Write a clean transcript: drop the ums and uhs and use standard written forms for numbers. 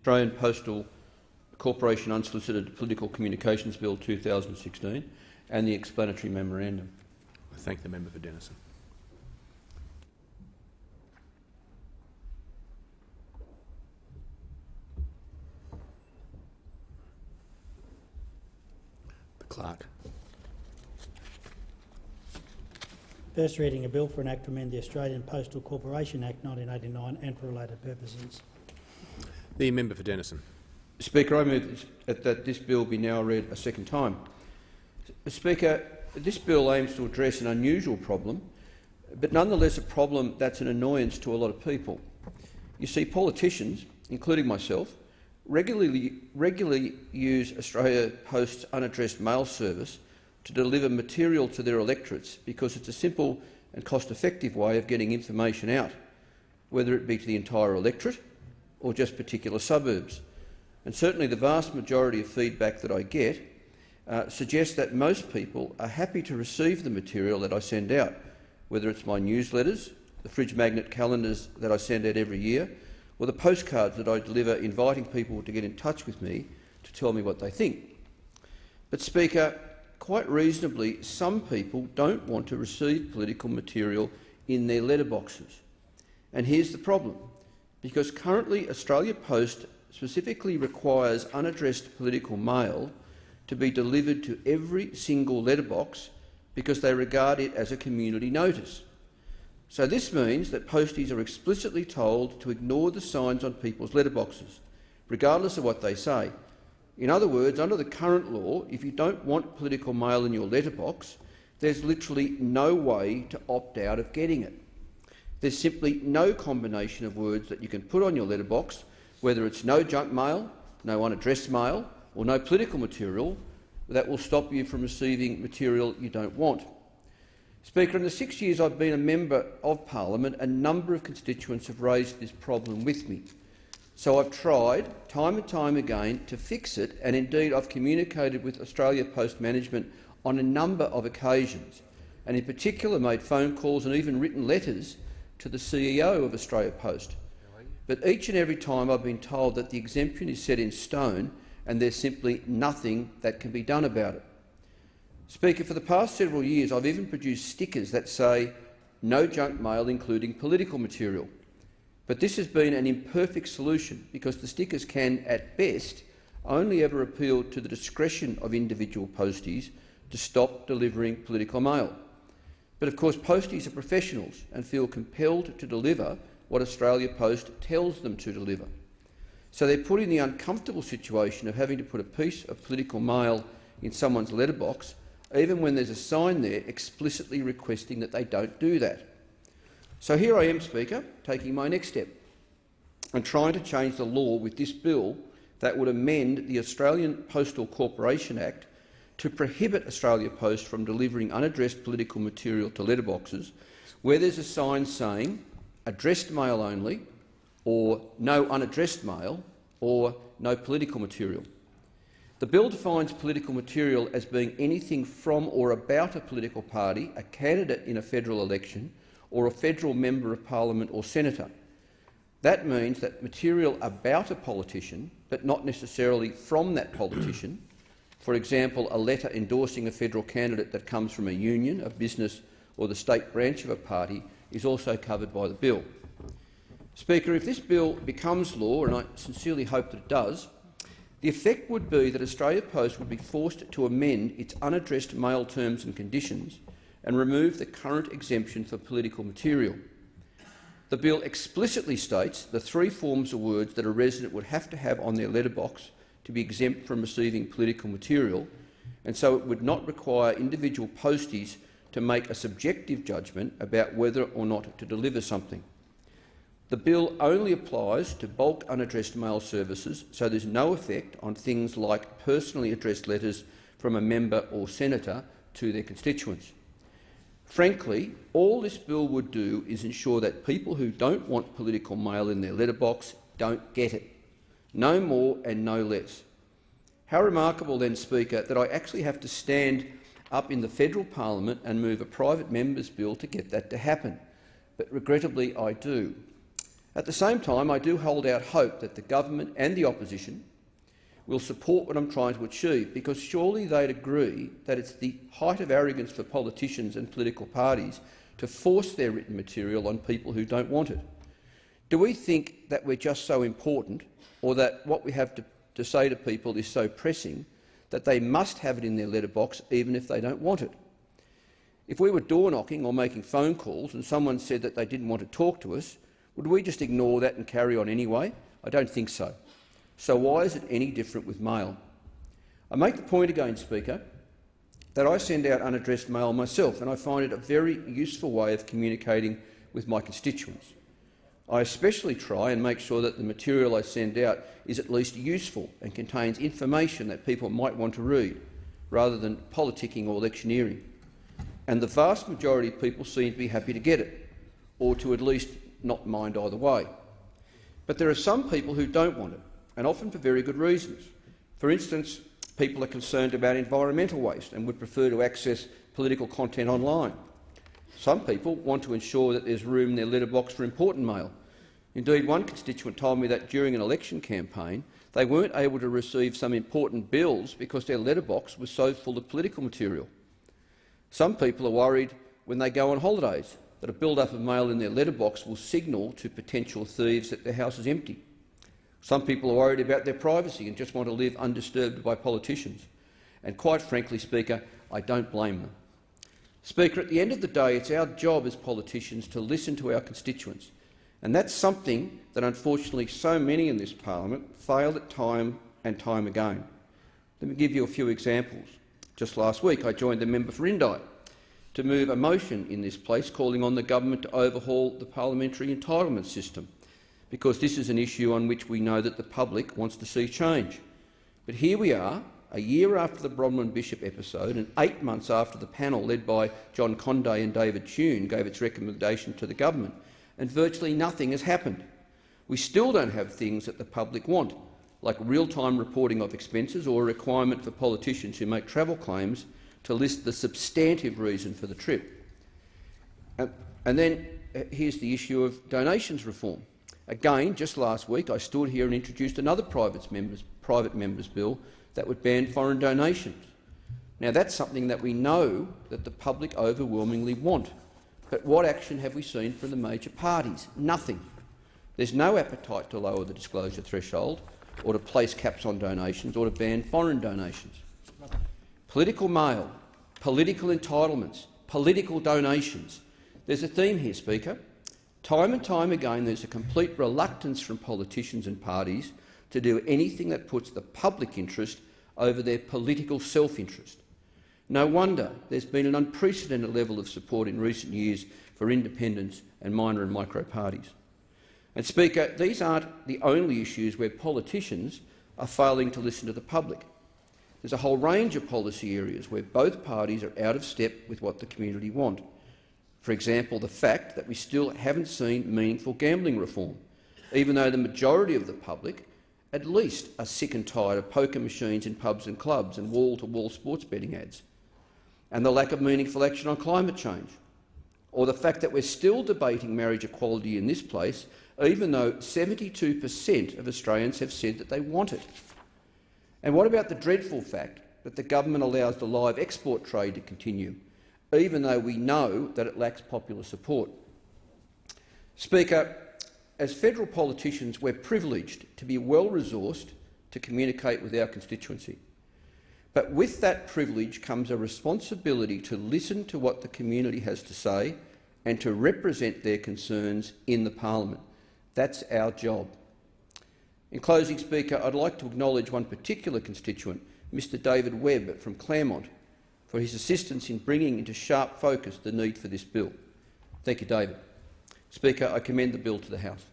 Australian Postal Corporation Unsolicited Political Communications Bill 2016 and the explanatory memorandum. I thank the member for Denison. The clerk. First reading, a bill for an act to amend the Australian Postal Corporation Act 1989 and for related purposes. The member for Denison. Speaker, I move that this bill be now read a second time. Speaker, this bill aims to address an unusual problem, but nonetheless a problem that's an annoyance to a lot of people. You see, politicians, including myself, regularly use Australia Post's unaddressed mail service to deliver material to their electorates because it's a simple and cost-effective way of getting information out, whether it be to the entire electorate or just particular suburbs. And certainly the vast majority of feedback that I get suggests that most people are happy to receive the material that I send out, whether it's my newsletters, the fridge magnet calendars that I send out every year, or the postcards that I deliver inviting people to get in touch with me to tell me what they think. But, Speaker, quite reasonably, some people don't want to receive political material in their letterboxes. And here's the problem. Because currently Australia Post specifically requires unaddressed political mail to be delivered to every single letterbox because they regard it as a community notice. So this means that posties are explicitly told to ignore the signs on people's letterboxes, regardless of what they say. In other words, under the current law, if you don't want political mail in your letterbox, there's literally no way to opt out of getting it. There's simply no combination of words that you can put on your letterbox, whether it's no junk mail, no unaddressed mail, or no political material, that will stop you from receiving material you don't want. Speaker, in the 6 years I've been a member of Parliament, a number of constituents have raised this problem with me. So I've tried, time and time again, to fix it, and indeed I've communicated with Australia Post management on a number of occasions, and in particular made phone calls and even written letters to the CEO of Australia Post. But each and every time I've been told that the exemption is set in stone and there's simply nothing that can be done about it. Speaker, for the past several years I've even produced stickers that say no junk mail including political material. But this has been an imperfect solution because the stickers can, at best, only ever appeal to the discretion of individual posties to stop delivering political mail. But of course posties are professionals and feel compelled to deliver what Australia Post tells them to deliver. So they're put in the uncomfortable situation of having to put a piece of political mail in someone's letterbox, even when there's a sign there explicitly requesting that they don't do that. So here I am, Speaker, taking my next step and trying to change the law with this bill that would amend the Australian Postal Corporation Act to prohibit Australia Post from delivering unaddressed political material to letterboxes where there's a sign saying addressed mail only, or no unaddressed mail, or no political material. The bill defines political material as being anything from or about a political party, a candidate in a federal election, or a federal member of parliament or senator. That means that material about a politician, but not necessarily from that politician, for example, a letter endorsing a federal candidate that comes from a union, a business or the state branch of a party, is also covered by the bill. Speaker, if this bill becomes law, and I sincerely hope that it does, the effect would be that Australia Post would be forced to amend its unaddressed mail terms and conditions and remove the current exemption for political material. The bill explicitly states the three forms of words that a resident would have to have on their letterbox to be exempt from receiving political material, and so it would not require individual posties to make a subjective judgment about whether or not to deliver something. The bill only applies to bulk unaddressed mail services, so there's no effect on things like personally addressed letters from a member or senator to their constituents. Frankly, all this bill would do is ensure that people who don't want political mail in their letterbox don't get it. No more and no less. How remarkable then, Speaker, that I actually have to stand up in the federal parliament and move a private member's bill to get that to happen. But regrettably I do. At the same time, I do hold out hope that the government and the opposition will support what I'm trying to achieve, because surely they'd agree that it's the height of arrogance for politicians and political parties to force their written material on people who don't want it. Do we think that we're just so important, or that what we have to say to people is so pressing that they must have it in their letterbox even if they don't want it? If we were door-knocking or making phone calls and someone said that they didn't want to talk to us, would we just ignore that and carry on anyway? I don't think so. So why is it any different with mail? I make the point again, Speaker, that I send out unaddressed mail myself, and I find it a very useful way of communicating with my constituents. I especially try and make sure that the material I send out is at least useful and contains information that people might want to read, rather than politicking or electioneering. And the vast majority of people seem to be happy to get it, or to at least not mind either way. But there are some people who don't want it, and often for very good reasons. For instance, people are concerned about environmental waste and would prefer to access political content online. Some people want to ensure that there's room in their letterbox for important mail. Indeed, one constituent told me that during an election campaign they weren't able to receive some important bills because their letterbox was so full of political material. Some people are worried when they go on holidays that a build-up of mail in their letterbox will signal to potential thieves that their house is empty. Some people are worried about their privacy and just want to live undisturbed by politicians. And quite frankly, Speaker, I don't blame them. Speaker, at the end of the day, it's our job as politicians to listen to our constituents, and that's something that unfortunately so many in this parliament fail at time and time again. Let me give you a few examples. Just last week I joined the member for Indi to move a motion in this place calling on the government to overhaul the parliamentary entitlement system, because this is an issue on which we know that the public wants to see change. But here we are, a year after the Bronwyn-Bishop episode and 8 months after the panel led by John Conde and David Tune gave its recommendation to the government, and virtually nothing has happened. We still don't have things that the public want, like real-time reporting of expenses or a requirement for politicians who make travel claims to list the substantive reason for the trip. And then here's the issue of donations reform. Again, just last week I stood here and introduced another private member's bill that would ban foreign donations. Now that's something that we know that the public overwhelmingly want. But what action have we seen from the major parties? Nothing. There's no appetite to lower the disclosure threshold, or to place caps on donations, or to ban foreign donations. Political mail, political entitlements, political donations. There's a theme here, Speaker. Time and time again there's a complete reluctance from politicians and parties to do anything that puts the public interest over their political self-interest. No wonder there's been an unprecedented level of support in recent years for independents and minor and micro parties. And Speaker, these aren't the only issues where politicians are failing to listen to the public. There's a whole range of policy areas where both parties are out of step with what the community want. For example, the fact that we still haven't seen meaningful gambling reform, even though the majority of the public at least are sick and tired of poker machines in pubs and clubs and wall-to-wall sports betting ads, and the lack of meaningful action on climate change, or the fact that we're still debating marriage equality in this place, even though 72% of Australians have said that they want it. And what about the dreadful fact that the government allows the live export trade to continue, even though we know that it lacks popular support? Speaker, as federal politicians, we're privileged to be well-resourced to communicate with our constituency. But with that privilege comes a responsibility to listen to what the community has to say and to represent their concerns in the parliament. That's our job. In closing, Speaker, I'd like to acknowledge one particular constituent, Mr David Webb from Claremont, for his assistance in bringing into sharp focus the need for this bill. Thank you, David. Speaker, I commend the bill to the House.